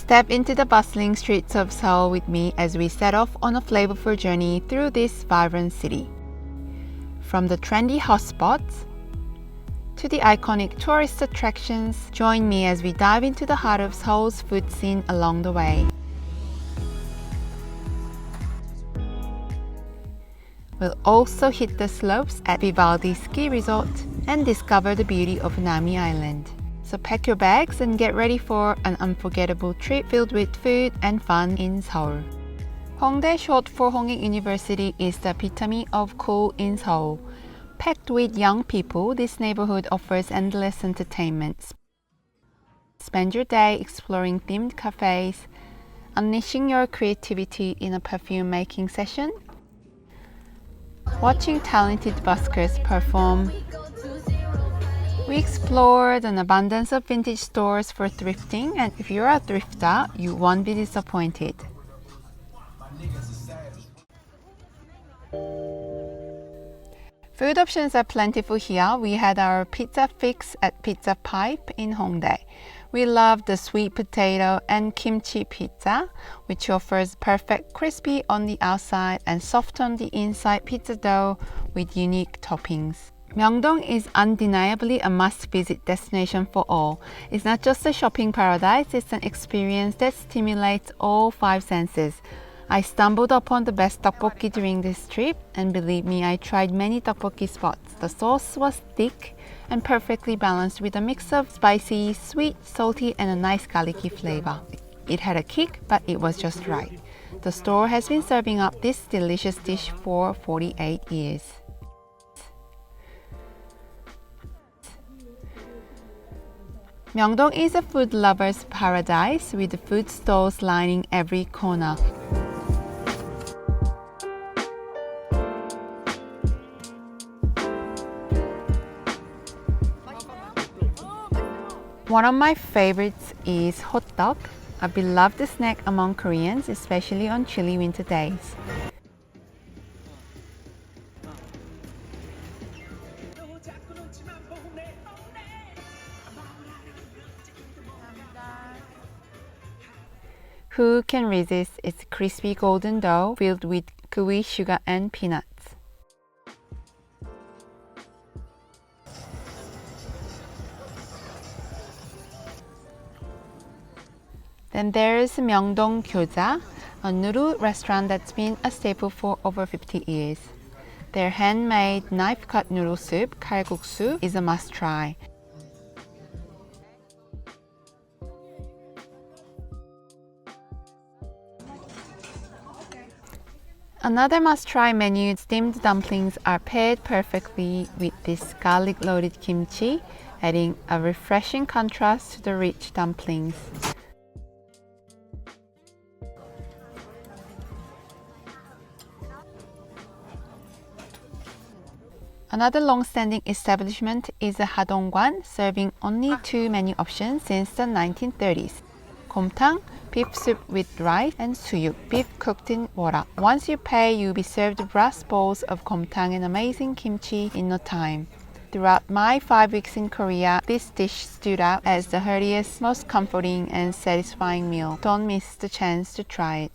Step into the bustling streets of Seoul with me as we set off on a flavorful journey through this vibrant city. From the trendy hotspots to the iconic tourist attractions, join me as we dive into the heart of Seoul's food scene along the way. We'll also hit the slopes at Vivaldi Ski Resort and discover the beauty of Nami Island. So pack your bags and get ready for an unforgettable trip filled with food and fun in Seoul. Hongdae, short for Hongik University, is the epitome of cool in Seoul. Packed with young people, this neighborhood offers endless entertainment. Spend your day exploring themed cafes, unleashing your creativity in a perfume making session, watching talented buskers perform. We explored an abundance of vintage stores for thrifting, and if you're a thrifter, you won't be disappointed. Food options are plentiful here. We had our pizza fix at Pizza Pipe in Hongdae. We loved the sweet potato and kimchi pizza, which offers perfect crispy on the outside and soft on the inside pizza dough with unique toppings. Myeongdong is undeniably a must-visit destination for all. It's not just a shopping paradise, it's an experience that stimulates all five senses. I stumbled upon the best tteokbokki during this trip, and believe me, I tried many tteokbokki spots. The sauce was thick and perfectly balanced with a mix of spicy, sweet, salty, and a nice garlicky flavor. It had a kick, but it was just right. The store has been serving up this delicious dish for 48 years. Myungdong is a food lover's paradise with food stalls lining every corner. One of my favorites is hodduk, a beloved snack among Koreans, especially on chilly winter days. Who can resist its crispy golden dough filled with gooey sugar and peanuts? Then there's myeongdong gyoza, a noodle restaurant that's been a staple for over 50 years. Their handmade knife-cut noodle soup, kalguksu, is a must-try. Another must-try menu, steamed dumplings are paired perfectly with this garlic-loaded kimchi, adding a refreshing contrast to the rich dumplings. Another long-standing establishment is a hadongwan, serving only two menu options since the 1930s. 곰탕, beef soup with rice, and suyuk, beef cooked in water. Once you pay, you'll be served brass bowls of 곰탕 and amazing kimchi in no time. Throughout my 5 weeks in Korea, this dish stood out as the heartiest, most comforting, and satisfying meal. Don't miss the chance to try it.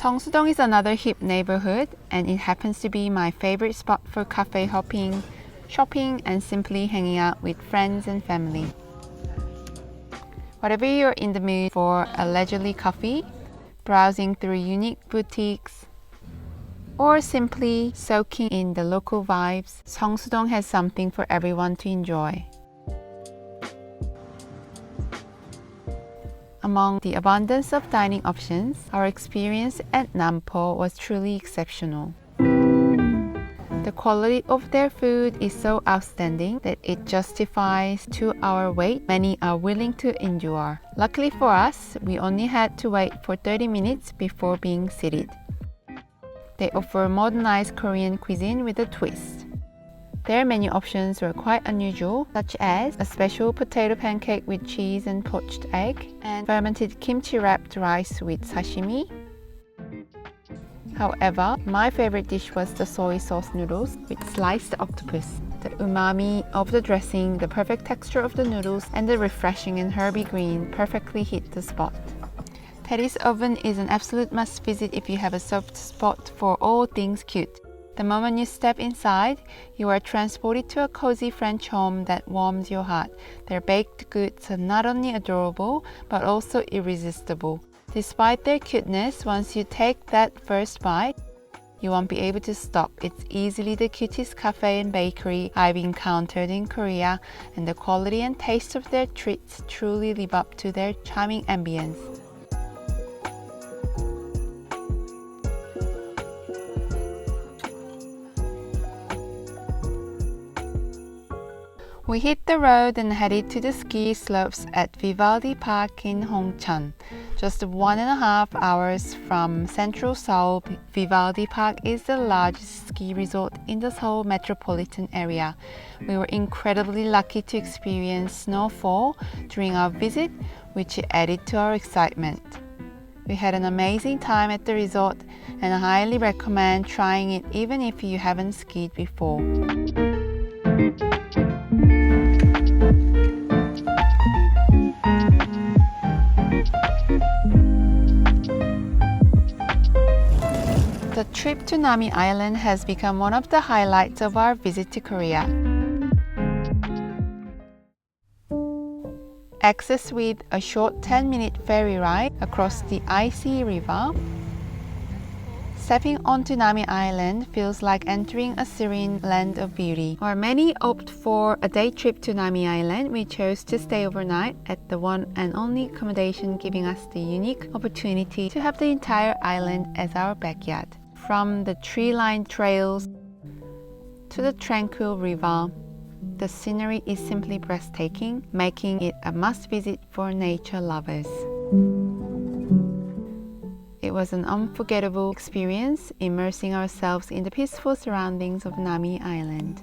Sungsudong is another hip neighborhood, and it happens to be my favorite spot for cafe hopping, shopping, and simply hanging out with friends and family. Whatever you're in the mood for, a leisurely coffee, browsing through unique boutiques, or simply soaking in the local vibes, sungsudong has something for everyone to enjoy. Among the abundance of dining options, our experience at Nampo was truly exceptional. The quality of their food is so outstanding that it justifies 2-hour wait many are willing to endure. Luckily for us, we only had to wait for 30 minutes before being seated. They offer modernized Korean cuisine with a twist. Their menu options were quite unusual, such as a special potato pancake with cheese and poached egg, and fermented kimchi wrapped rice with sashimi. However, my favorite dish was the soy sauce noodles with sliced octopus. The umami of the dressing, the perfect texture of the noodles, and the refreshing and herby green perfectly hit the spot. Teddy's oven is an absolute must visit if you have a soft spot for all things cute. The moment you step inside, you are transported to a cozy French home that warms your heart. Their baked goods are not only adorable, but also irresistible. Despite their cuteness, once you take that first bite, you won't be able to stop. It's easily the cutest cafe and bakery I've encountered in Korea, and the quality and taste of their treats truly live up to their charming ambience. We hit the road and headed to the ski slopes at Vivaldi Park in Hongcheon. Just 1.5 hours from central Seoul, Vivaldi Park is the largest ski resort in the Seoul metropolitan area. We were incredibly lucky to experience snowfall during our visit, which added to our excitement. We had an amazing time at the resort, and I highly recommend trying it even if you haven't skied before. The trip to Nami Island has become one of the highlights of our visit to Korea. Access with a short 10-minute ferry ride across the icy river. Stepping onto Nami Island feels like entering a serene land of beauty. While many opt for a day trip to Nami Island, we chose to stay overnight at the one and only accommodation, giving us the unique opportunity to have the entire island as our backyard. From the tree-lined trails to the tranquil river, the scenery is simply breathtaking, making it a must-visit for nature lovers. It was an unforgettable experience, immersing ourselves in the peaceful surroundings of Nami Island.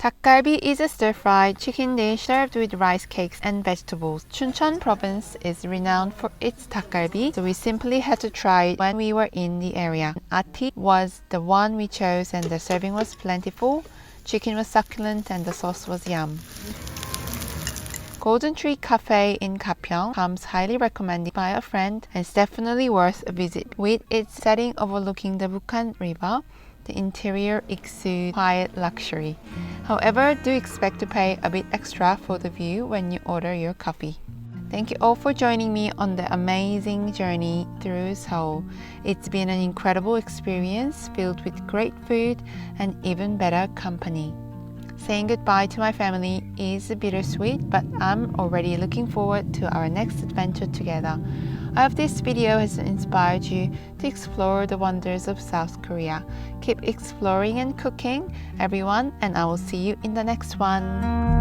닭갈비 is a stir-fried chicken dish served with rice cakes and vegetables. Chuncheon province is renowned for its 닭갈비, so we simply had to try it when we were in the area. Ati was the one we chose and the serving was plentiful. Chicken was succulent and the sauce was yum. Golden Tree Cafe in Gapyeong comes highly recommended by a friend and is definitely worth a visit. With its setting overlooking the Bukhan River, the interior exudes quiet luxury. However, do expect to pay a bit extra for the view when you order your coffee. Thank you all for joining me on the amazing journey through Seoul. It's been an incredible experience filled with great food and even better company. Saying goodbye to my family is bittersweet, but I'm already looking forward to our next adventure together. I hope this video has inspired you to explore the wonders of South Korea. Keep exploring and cooking, everyone, and I will see you in the next one.